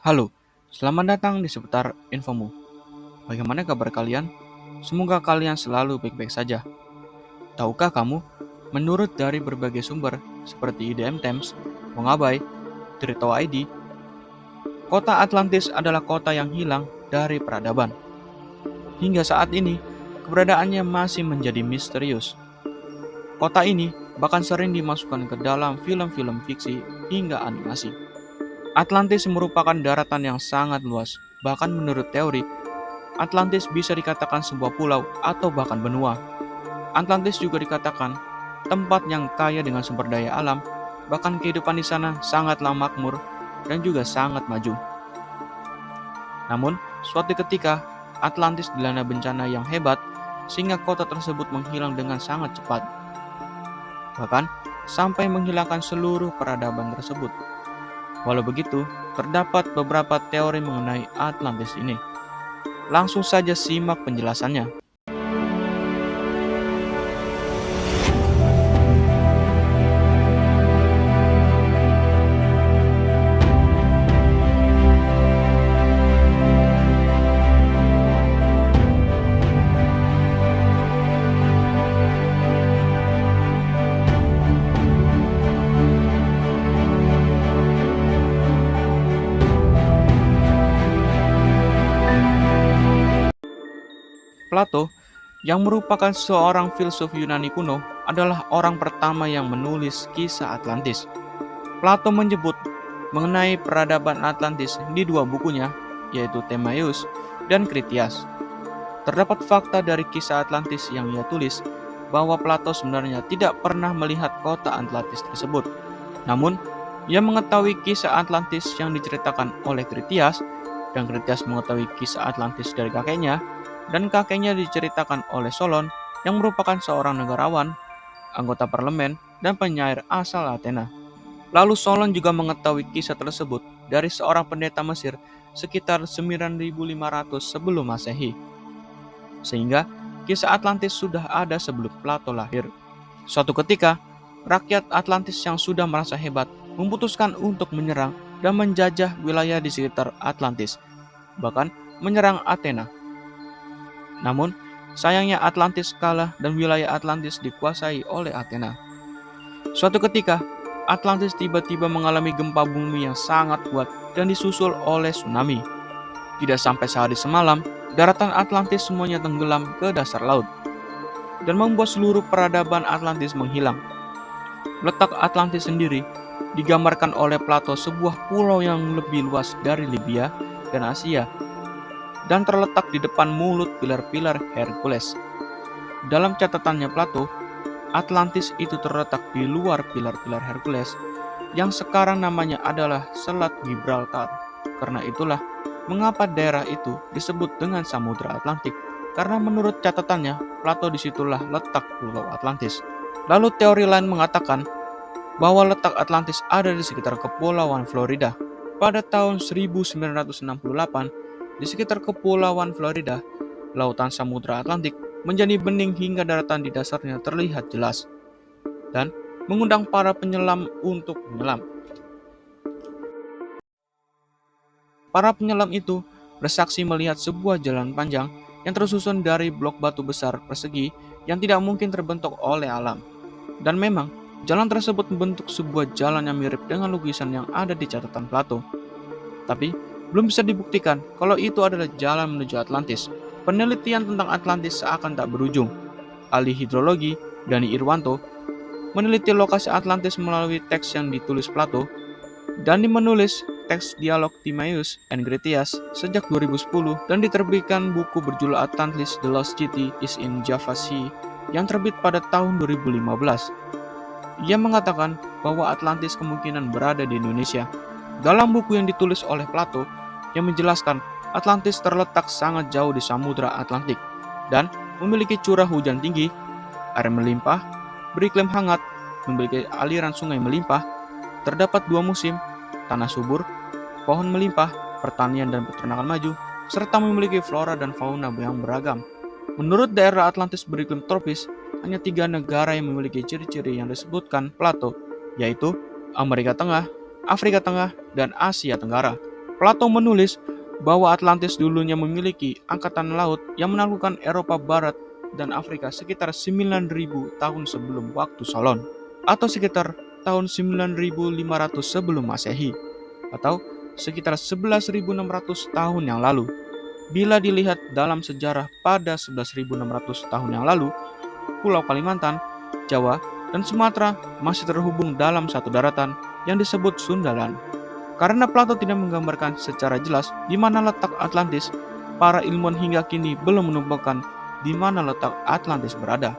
Halo, selamat datang di seputar infomu. Bagaimana kabar kalian? Semoga kalian selalu baik-baik saja. Tahukah kamu, menurut dari berbagai sumber seperti IDM Times, Mongabai, Tirto ID, kota Atlantis adalah kota yang hilang dari peradaban. Hingga saat ini, keberadaannya masih menjadi misterius. Kota ini bahkan sering dimasukkan ke dalam film-film fiksi hingga animasi. Atlantis merupakan daratan yang sangat luas. Bahkan menurut teori, Atlantis bisa dikatakan sebuah pulau atau bahkan benua. Atlantis juga dikatakan tempat yang kaya dengan sumber daya alam, bahkan kehidupan di sana sangatlah makmur dan juga sangat maju. Namun, suatu ketika Atlantis dilanda bencana yang hebat sehingga kota tersebut menghilang dengan sangat cepat. Bahkan sampai menghilangkan seluruh peradaban tersebut. Walau begitu, terdapat beberapa teori mengenai Atlantis ini. Langsung saja simak penjelasannya. Plato, yang merupakan seorang filsuf Yunani kuno, adalah orang pertama yang menulis kisah Atlantis. Plato menyebut mengenai peradaban Atlantis di dua bukunya, yaitu Timaeus dan Critias. Terdapat fakta dari kisah Atlantis yang ia tulis bahwa Plato sebenarnya tidak pernah melihat kota Atlantis tersebut. Namun, ia mengetahui kisah Atlantis yang diceritakan oleh Critias, dan Critias mengetahui kisah Atlantis dari kakeknya, dan kakeknya diceritakan oleh Solon yang merupakan seorang negarawan, anggota parlemen, dan penyair asal Athena. Lalu Solon juga mengetahui kisah tersebut dari seorang pendeta Mesir sekitar 9500 sebelum Masehi. Sehingga kisah Atlantis sudah ada sebelum Plato lahir. Suatu ketika, rakyat Atlantis yang sudah merasa hebat memutuskan untuk menyerang dan menjajah wilayah di sekitar Atlantis, bahkan menyerang Athena. Namun, sayangnya Atlantis kalah dan wilayah Atlantis dikuasai oleh Athena. Suatu ketika, Atlantis tiba-tiba mengalami gempa bumi yang sangat kuat dan disusul oleh tsunami. Tidak sampai sehari semalam, daratan Atlantis semuanya tenggelam ke dasar laut dan membuat seluruh peradaban Atlantis menghilang. Letak Atlantis sendiri digambarkan oleh Plato sebuah pulau yang lebih luas dari Libya dan Asia dan terletak di depan mulut pilar-pilar Hercules. Dalam catatannya Plato, Atlantis itu terletak di luar pilar-pilar Hercules yang sekarang namanya adalah Selat Gibraltar. Karena itulah mengapa daerah itu disebut dengan Samudra Atlantik. Karena menurut catatannya, Plato disitulah letak Pulau Atlantis. Lalu teori lain mengatakan bahwa letak Atlantis ada di sekitar Kepulauan Florida. Pada tahun 1968, di sekitar Kepulauan Florida, lautan Samudra Atlantik menjadi bening hingga daratan di dasarnya terlihat jelas, dan mengundang para penyelam untuk menyelam. Para penyelam itu bersaksi melihat sebuah jalan panjang yang tersusun dari blok batu besar persegi yang tidak mungkin terbentuk oleh alam. Dan memang, jalan tersebut membentuk sebuah jalan yang mirip dengan lukisan yang ada di catatan Plato. Tapi, belum bisa dibuktikan kalau itu adalah jalan menuju Atlantis. Penelitian tentang Atlantis seakan tak berujung. Ahli hidrologi, Dani Irwanto, meneliti lokasi Atlantis melalui teks yang ditulis Plato. Dani menulis teks dialog Timaeus and Critias sejak 2010 dan diterbitkan buku berjudul Atlantis The Lost City is in Java Sea yang terbit pada tahun 2015. Ia mengatakan bahwa Atlantis kemungkinan berada di Indonesia. Dalam buku yang ditulis oleh Plato, yang menjelaskan Atlantis terletak sangat jauh di Samudra Atlantik dan memiliki curah hujan tinggi, air melimpah, beriklim hangat, memiliki aliran sungai melimpah, terdapat dua musim, tanah subur, pohon melimpah, pertanian dan peternakan maju, serta memiliki flora dan fauna yang beragam. Menurut daerah Atlantis beriklim tropis, hanya 3 negara yang memiliki ciri-ciri yang disebutkan Plato, yaitu Amerika Tengah, Afrika Tengah, dan Asia Tenggara. Plato menulis bahwa Atlantis dulunya memiliki angkatan laut yang menaklukkan Eropa Barat dan Afrika sekitar 9.000 tahun sebelum waktu Solon, atau sekitar tahun 9.500 sebelum Masehi, atau sekitar 11.600 tahun yang lalu. Bila dilihat dalam sejarah pada 11.600 tahun yang lalu, Pulau Kalimantan, Jawa, dan Sumatera masih terhubung dalam satu daratan yang disebut Sundaland. Karena Plato tidak menggambarkan secara jelas di mana letak Atlantis, para ilmuwan hingga kini belum menemukan di mana letak Atlantis berada.